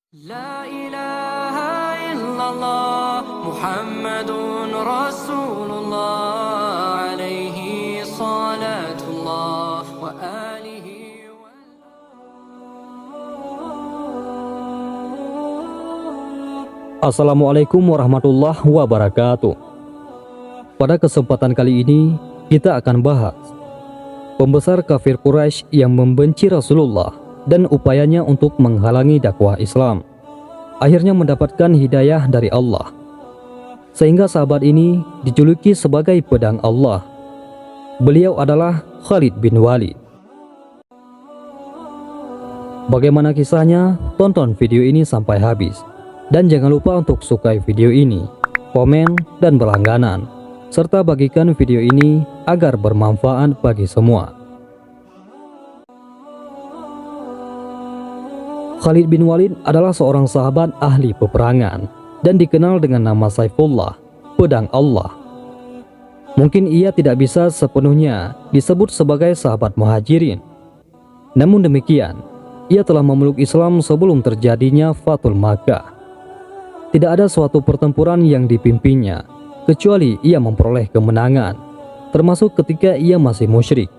لا إله إلا الله محمد رسول الله عليه صلاة الله وآله Assalamualaikum warahmatullahi wabarakatuh. Pada kesempatan kali ini kita akan bahas pembesar kafir Quraisy yang membenci Rasulullah dan upayanya untuk menghalangi dakwah Islam akhirnya mendapatkan hidayah dari Allah, sehingga sahabat ini dijuluki sebagai pedang Allah. Beliau adalah Khalid bin Walid. Bagaimana kisahnya? Tonton video ini sampai habis. Dan jangan lupa untuk sukai video ini, komen, dan berlangganan, serta bagikan video ini agar bermanfaat bagi semua. Khalid bin Walid adalah seorang sahabat ahli peperangan dan dikenal dengan nama Saifullah, pedang Allah. Mungkin ia tidak bisa sepenuhnya disebut sebagai sahabat muhajirin. Namun demikian, ia telah memeluk Islam sebelum terjadinya Fathul Makkah. Tidak ada suatu pertempuran yang dipimpinnya kecuali ia memperoleh kemenangan, termasuk ketika ia masih musyrik.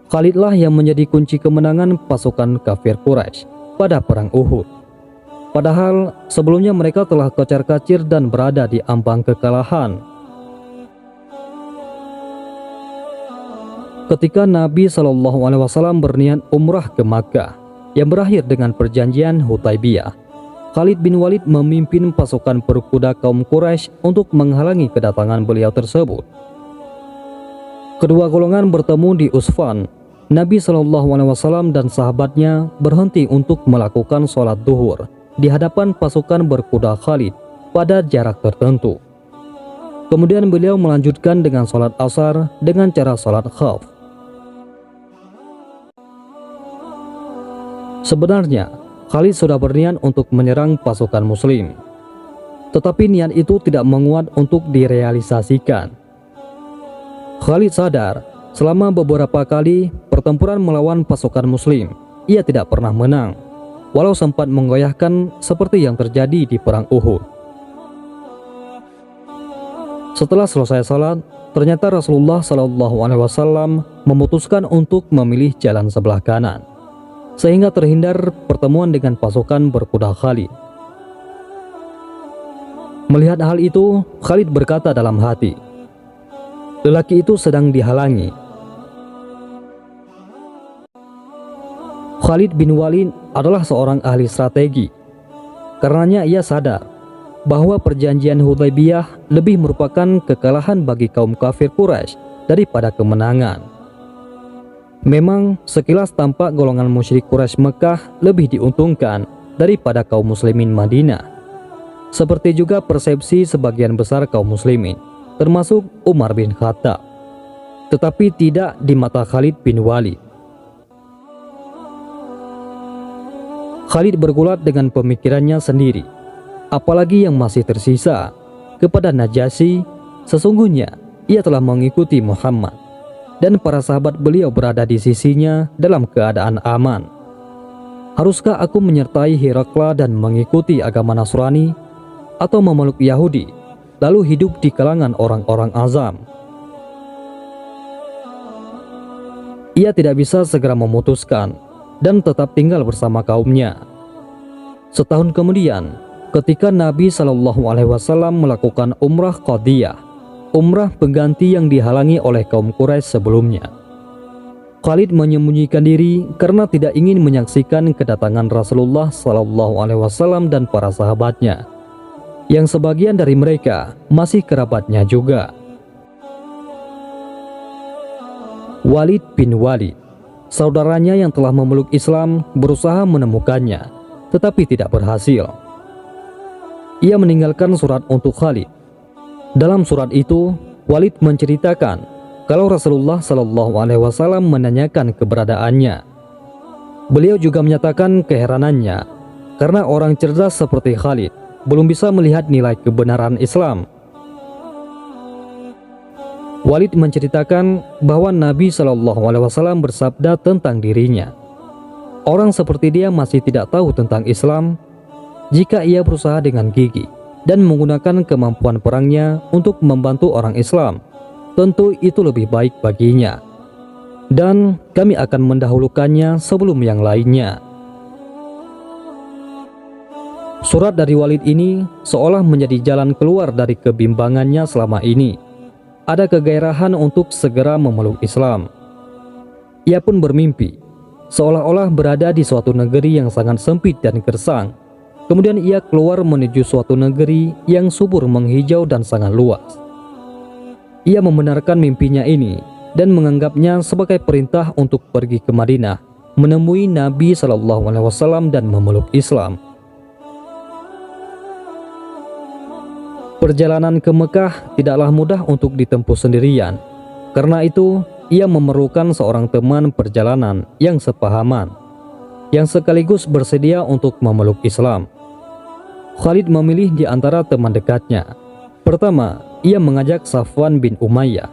Khalidlah yang menjadi kunci kemenangan pasukan kafir Quraisy pada perang Uhud. Padahal sebelumnya mereka telah kocar-kacir dan berada di ambang kekalahan. Ketika Nabi SAW berniat umrah ke Makkah yang berakhir dengan perjanjian Hudaybiyah, Khalid bin Walid memimpin pasukan berkuda kaum Quraisy untuk menghalangi kedatangan beliau tersebut. Kedua golongan bertemu di Usfan. Nabi SAW dan sahabatnya berhenti untuk melakukan sholat duhur di hadapan pasukan berkuda Khalid pada jarak tertentu. Kemudian beliau melanjutkan dengan sholat asar dengan cara sholat khawf. Sebenarnya Khalid sudah berniat untuk menyerang pasukan muslim, tetapi niat itu tidak menguat untuk direalisasikan. Khalid sadar selama beberapa kali pertempuran melawan pasukan muslim, ia tidak pernah menang, walau sempat menggoyahkan seperti yang terjadi di perang Uhud. Setelah selesai salat, ternyata Rasulullah SAW memutuskan untuk memilih jalan sebelah kanan, sehingga terhindar pertemuan dengan pasukan berkuda Khalid. Melihat hal itu, Khalid berkata dalam hati, lelaki itu sedang dihalangi. Khalid bin Walid adalah seorang ahli strategi. Karenanya ia sadar bahwa perjanjian Hudaybiyah lebih merupakan kekalahan bagi kaum kafir Quraisy daripada kemenangan. Memang sekilas tampak golongan musyrik Quraisy Mekah lebih diuntungkan daripada kaum muslimin Madinah. Seperti juga persepsi sebagian besar kaum muslimin, termasuk Umar bin Khattab. Tetapi tidak di mata Khalid bin Walid. Khalid bergulat dengan pemikirannya sendiri, apalagi yang masih tersisa. Kepada Najasyi, sesungguhnya ia telah mengikuti Muhammad, dan para sahabat beliau berada di sisinya dalam keadaan aman. Haruskah aku menyertai Herakla dan mengikuti agama Nasrani, atau memeluk Yahudi lalu hidup di kalangan orang-orang azam? Ia tidak bisa segera memutuskan dan tetap tinggal bersama kaumnya. Setahun kemudian, ketika Nabi SAW melakukan umrah Qadiyah, umrah pengganti yang dihalangi oleh kaum Quraisy sebelumnya, Khalid menyembunyikan diri karena tidak ingin menyaksikan kedatangan Rasulullah SAW dan para sahabatnya, yang sebagian dari mereka masih kerabatnya juga. Walid bin Walid, saudaranya yang telah memeluk Islam, berusaha menemukannya, tetapi tidak berhasil. Ia meninggalkan surat untuk Khalid. Dalam surat itu, Walid menceritakan kalau Rasulullah SAW menanyakan keberadaannya. Beliau juga menyatakan keheranannya karena orang cerdas seperti Khalid belum bisa melihat nilai kebenaran Islam. Walid menceritakan bahwa Nabi SAW bersabda tentang dirinya, orang seperti dia masih tidak tahu tentang Islam Jika ia berusaha dengan gigih dan menggunakan kemampuan perangnya untuk membantu orang Islam, tentu itu lebih baik baginya. Dan kami akan mendahulukannya sebelum yang lainnya. Surat dari Walid ini seolah menjadi jalan keluar dari kebimbangannya selama ini. Ada kegairahan untuk segera memeluk Islam. Ia pun bermimpi, seolah-olah berada di suatu negeri yang sangat sempit dan gersang. Kemudian ia keluar menuju suatu negeri yang subur menghijau dan sangat luas. Ia membenarkan mimpinya ini dan menganggapnya sebagai perintah untuk pergi ke Madinah, menemui Nabi SAW dan memeluk Islam. Perjalanan ke Mekah tidaklah mudah untuk ditempuh sendirian. Karena itu, ia memerlukan seorang teman perjalanan yang sepahaman, yang sekaligus bersedia untuk memeluk Islam. Khalid memilih di antara teman dekatnya. Pertama, ia mengajak Safwan bin Umayyah.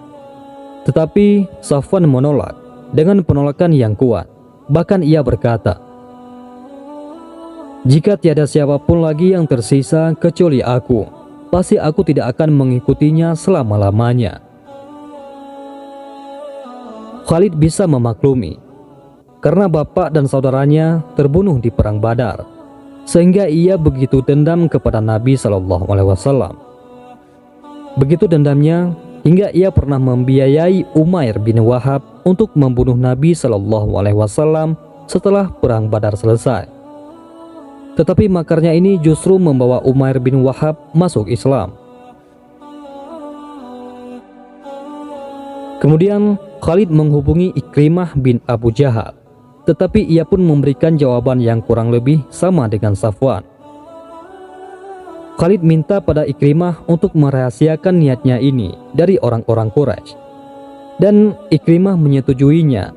Tetapi Safwan menolak dengan penolakan yang kuat. Bahkan ia berkata, "Jika tiada siapapun lagi yang tersisa kecuali aku, pasti aku tidak akan mengikutinya selama-lamanya." Khalid bisa memaklumi, karena bapak dan saudaranya terbunuh di perang Badar, sehingga ia begitu dendam kepada Nabi SAW. Begitu dendamnya hingga ia pernah membiayai Umair bin Wahab untuk membunuh Nabi SAW setelah perang Badar selesai. Tetapi makarnya ini justru membawa Umair bin Wahab masuk Islam. Kemudian Khalid menghubungi Ikrimah bin Abu Jahal, tetapi ia pun memberikan jawaban yang kurang lebih sama dengan Safwan. Khalid minta pada Ikrimah untuk merahasiakan niatnya ini dari orang-orang Quraisy, dan Ikrimah menyetujuinya.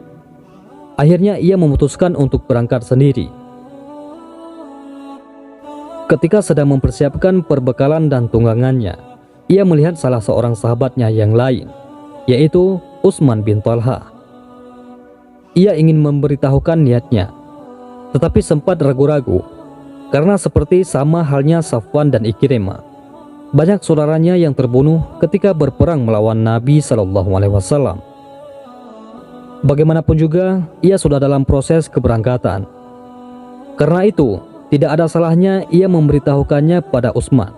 Akhirnya ia memutuskan untuk berangkat sendiri. Ketika sedang mempersiapkan perbekalan dan tunggangannya, ia melihat salah seorang sahabatnya yang lain, yaitu Utsman bin Talha. Ia ingin memberitahukan niatnya, tetapi sempat ragu-ragu, karena seperti sama halnya Safwan dan Ikrimah, banyak saudaranya yang terbunuh ketika berperang melawan Nabi SAW. Bagaimanapun juga, ia sudah dalam proses keberangkatan. Karena itu, tidak ada salahnya ia memberitahukannya pada Utsman.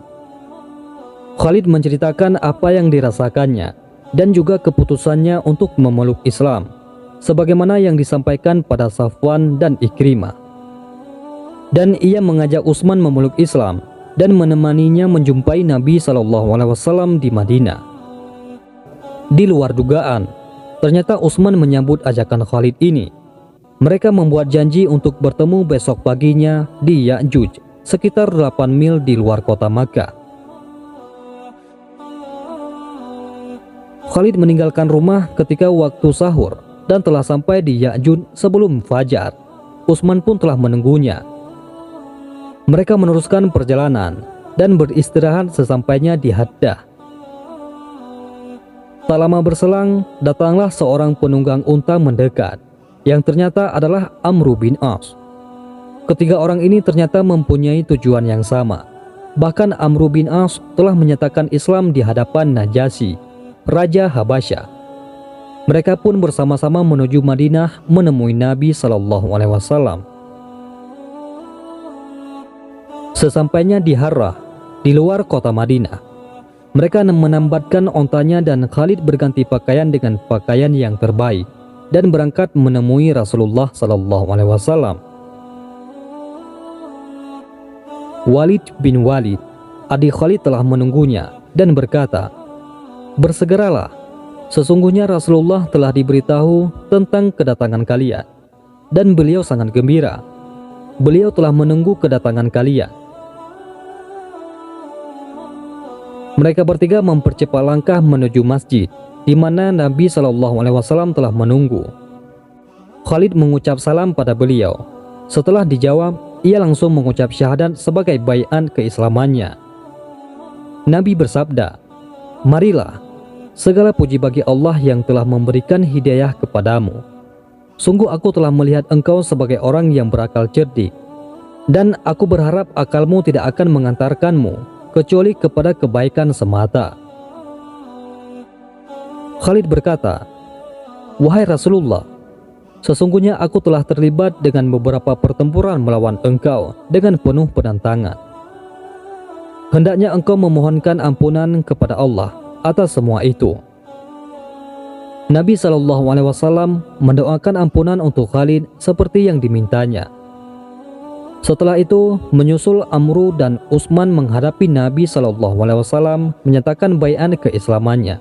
Khalid menceritakan apa yang dirasakannya dan juga keputusannya untuk memeluk Islam, sebagaimana yang disampaikan pada Safwan dan Ikrimah. Dan ia mengajak Utsman memeluk Islam dan menemaninya menjumpai Nabi SAW di Madinah. Di luar dugaan, ternyata Utsman menyambut ajakan Khalid ini. Mereka membuat janji untuk bertemu besok paginya di Ya'juj, sekitar 8 mil di luar kota Makkah. Khalid meninggalkan rumah ketika waktu sahur dan telah sampai di Ya'juj sebelum fajar. Utsman pun telah menunggunya. Mereka meneruskan perjalanan dan beristirahat sesampainya di Haddah. Tak lama berselang, datanglah seorang penunggang unta mendekat, yang ternyata adalah Amr bin As. Ketiga orang ini ternyata mempunyai tujuan yang sama. Bahkan Amr bin As telah menyatakan Islam di hadapan Najasyi, Raja Habasyah. Mereka pun bersama-sama menuju Madinah menemui Nabi SAW. Sesampainya di Harrah, di luar kota Madinah, mereka menambatkan ontanya dan Khalid berganti pakaian dengan pakaian yang terbaik dan berangkat menemui Rasulullah SAW. Walid bin Walid, adik Khalid, telah menunggunya dan berkata, "Bersegeralah, sesungguhnya Rasulullah telah diberitahu tentang kedatangan kalian, dan beliau sangat gembira. Beliau telah menunggu kedatangan kalian." Mereka bertiga mempercepat langkah menuju masjid, di mana Nabi SAW telah menunggu. Khalid mengucap salam pada beliau. Setelah dijawab, ia langsung mengucap syahadat sebagai bai'an keislamannya. Nabi bersabda, "Marilah, segala puji bagi Allah yang telah memberikan hidayah kepadamu. Sungguh aku telah melihat engkau sebagai orang yang berakal cerdik. Dan aku berharap akalmu tidak akan mengantarkanmu kecuali kepada kebaikan semata. Khalid berkata, "Wahai Rasulullah, sesungguhnya aku telah terlibat dengan beberapa pertempuran melawan engkau dengan penuh penentangan. Hendaknya engkau memohonkan ampunan kepada Allah atas semua itu." Nabi SAW mendoakan ampunan untuk Khalid seperti yang dimintanya. Setelah itu, menyusul Amru dan Utsman menghadapi Nabi SAW menyatakan bai'an keislamannya.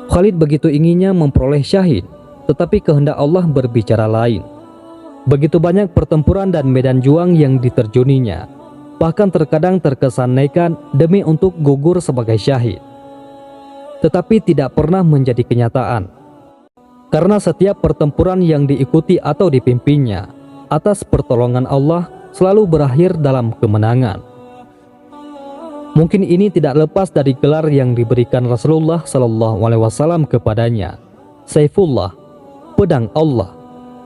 Khalid begitu inginnya memperoleh syahid, tetapi kehendak Allah berbicara lain. Begitu banyak pertempuran dan medan juang yang diterjuninya, bahkan terkadang terkesan nekat demi untuk gugur sebagai syahid. Tetapi tidak pernah menjadi kenyataan. Karena setiap pertempuran yang diikuti atau dipimpinnya atas pertolongan Allah selalu berakhir dalam kemenangan. Mungkin ini tidak lepas dari gelar yang diberikan Rasulullah SAW kepadanya, Saifullah, pedang Allah,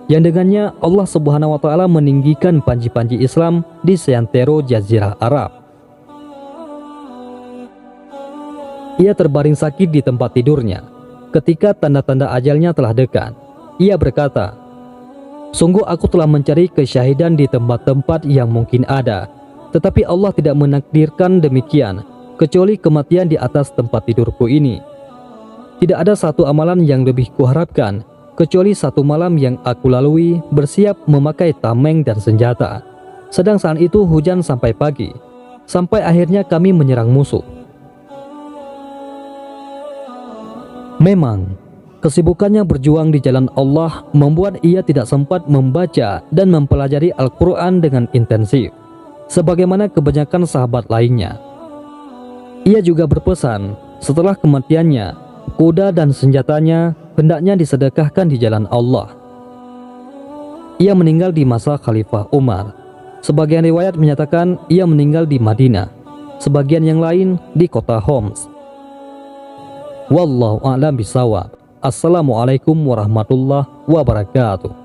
yang dengannya Allah Subhanahu wa Ta'ala meninggikan panji-panji Islam di seantero Jazirah Arab. Ia terbaring sakit di tempat tidurnya ketika tanda-tanda ajalnya telah dekat. Ia berkata, "Sungguh aku telah mencari kesyahidan di tempat-tempat yang mungkin ada, tetapi Allah tidak menakdirkan demikian, kecuali kematian di atas tempat tidurku ini. Tidak ada satu amalan yang lebih kuharapkan, kecuali satu malam yang aku lalui bersiap memakai tameng dan senjata. Sedang saat itu hujan sampai pagi, sampai akhirnya kami menyerang musuh." Memang, kesibukannya berjuang di jalan Allah membuat ia tidak sempat membaca dan mempelajari Al-Quran dengan intensif, sebagaimana kebanyakan sahabat lainnya. Ia juga berpesan, setelah kematiannya, kuda dan senjatanya hendaknya disedekahkan di jalan Allah. Ia meninggal di masa Khalifah Umar. Sebagian riwayat menyatakan ia meninggal di Madinah, sebagian yang lain di kota Homs. Wallahu a'lam bishawab. Assalamualaikum warahmatullahi wabarakatuh.